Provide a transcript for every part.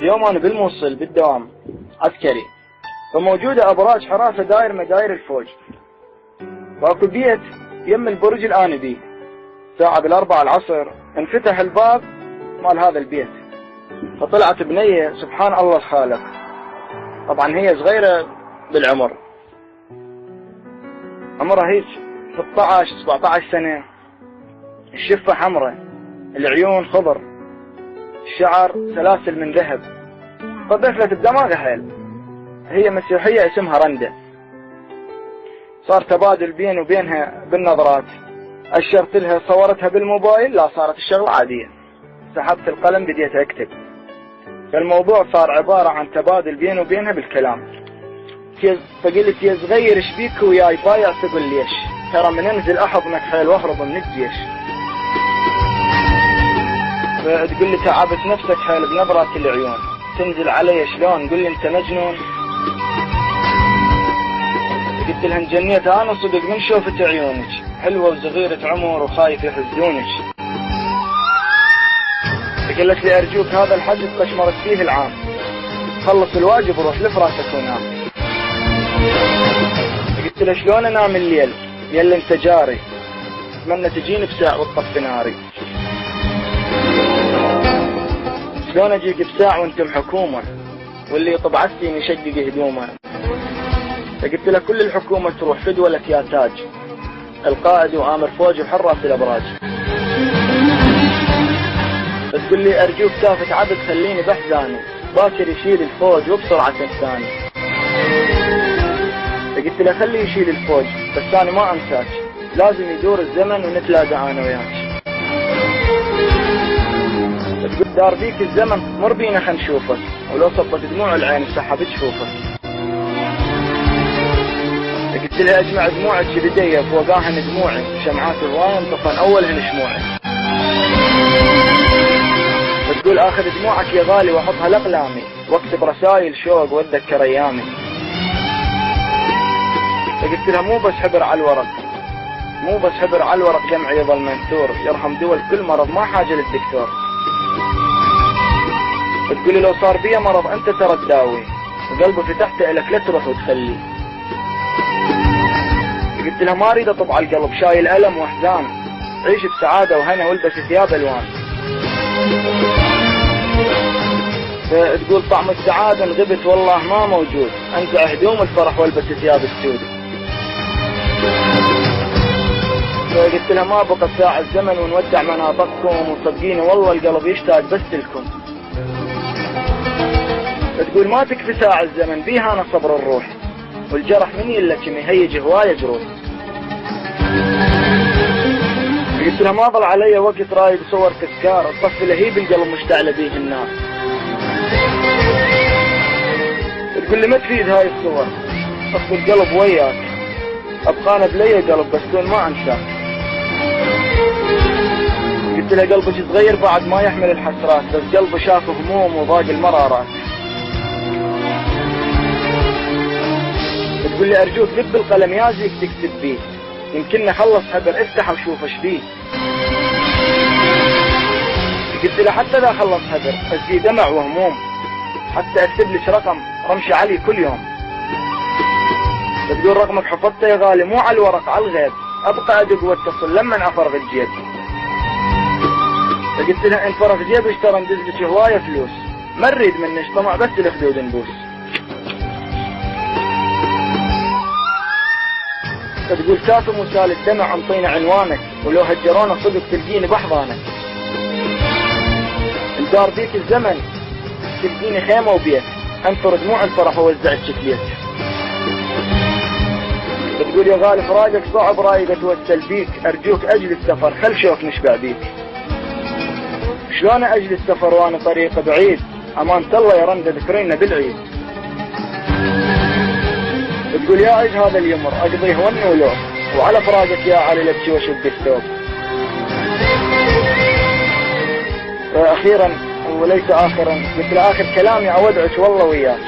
اليوم أنا بالموصل بالدوام عسكري، فموجودة أبراج حراسة داير مداير الفوج، واكو بيت يم البرج الآن بيه. ساعة بالأربعة العصر انفتح الباب مال هذا البيت، فطلعت بنية سبحان الله الخالق. طبعا هي صغيرة بالعمر، عمرها هيك 16-17 سنة، الشفة حمراء، العيون خضر، الشعر سلاسل من ذهب، فضفلت الدماغ حيل. هي مسيحية اسمها رندة. صار تبادل بيني وبينها بالنظرات، أشرت لها صورتها بالموبايل، لا صارت الشغلة عادية. سحبت القلم بديت أكتب، فالموضوع صار عبارة عن تبادل بيني وبينها بالكلام. فقلت يا صغير ايش بيك وياي بايع؟ تقول ليش؟ ترى من انزل احضنك حيل واهرب من الجيش. فتقول لي تعبت نفسك حيل بنظرات العيون، تنزل علي شلون؟ قل لي انت مجنون. قلت لها انجنيت انا صدق من شوفت عيونك، حلوة وصغيرة عمر وخايف يحزونك. قالت لي ارجوك هذا الحدث قشمرت فيه العام، خلص الواجب وروح لفراشك ونام. قلت له شلون انام الليل؟ قال لي انت جاري، اتمنى تجيني بساعة وتطفي ناري. شلون اجيك بساعة وانتم حكومة، واللي يطب عسين يشقق هدومه. فقلت له كل الحكومة تروح فدوى لك يا تاج، القائد وآمر فوج وحراس الابراج. فتقول لي ارجوك كافة عبد خليني بحزاني، باكر يشيل الفوج وبسرعة الثاني. فقلت له خليه يشيل الفوج، بس انا ما انساك، لازم يدور الزمن ونتلاقى انا وياك. تقول دار بيك الزمن مر بينا خل نشوفك، ولو صبت دموع العين سحبت جفوفك. قلت لها اجمع دموعك بدي فوقاهن دموعي، شمعات هواية انطفن اولهن شموعي. بتقول اخذ دموعك يا غالي واحطها لاقلامي، واكتب رسايل شوق واتذكر ايامي. فقلت لها مو بس حبر على الورق، مو بس حبر على الورق، جمعي يظل منثور، يرحم دول كل مرض ما حاجة للدكتور. بتقولي لو صار بيا مرض انت ترى تداوي، وقلبي فتحته لك لا تروح وتخلي. قلت لها ما اريد اطب على القلب، شايل الم واحزان، عيش بسعادة وهنا والبس ثياب الوان. فتقول طعم السعادة انغبت والله ما موجود، انزع هدوم الفرح والبس ثياب السود. فقلت لها ما بقى ساعة الزمن ونودع مناطقكم، وصدقيني والله القلب يشتاق بس لكم. تقول ما تكفي ساعة الزمن، بيها انا صبر الروح، والجرح من يلك يهيج هواية جروح. قلت لها ما ظل علي وقت رايد صور تذكار، الطف لهيب القلب مشتعل بيه النار. تقول لي ما تفيد هاي الصور، طف القلب وياك، ابقى انا بلي قلب بس دون ما انساك. قلت لها قلبك صغير بعد ما يحمل الحسرات، بس قلبه شاف هموم وضاق المرارات. تقول لي ارجوك ذب القلم يازيك تكتب بيه، يمكن خلص حبر افتح وشوف ايش فيه. قلت له حتى لا خلص حبر بس في دمع وهموم، حتى اكتب لك رقم رمش علي كل يوم. تقول رقمك حفظته يا غالي مو على الورق على الغيب، ابقى ادق واتصل لما افرغ الجيب. فقلت لها ان فرغ جيبي ترى ندز لك هوايه فلوس، ما نريد منك طمع بس الخدود نبوس. تقول كاتم وسال الدمع انطينا عنوانك، ولو هجرونا صدق تلقيني بحضانك. الدار بيك الزمن تلقيني خيمه وبيت، انثر دموع الفرح ووزع الشكليت. بتقول يا غالي فراقك صعب رايق اتوسل بيك، ارجوك اجل السفر خل شوك نشبع بيك. شلون اجل السفر وانا طريق بعيد، امانة الله يا رندة ذكرينا بالعيد. بتقول يا عيد هذا اليمر اقضيه ون ولوم، وعلى فراقك يا علي لبكي واشد الثوب. اخيرا وليس اخرا قلت له اخر كلامي اودعك والله وياك،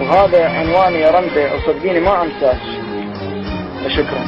وهذا عنواني يا رندة وصدقيني ما انساك. وشكرا.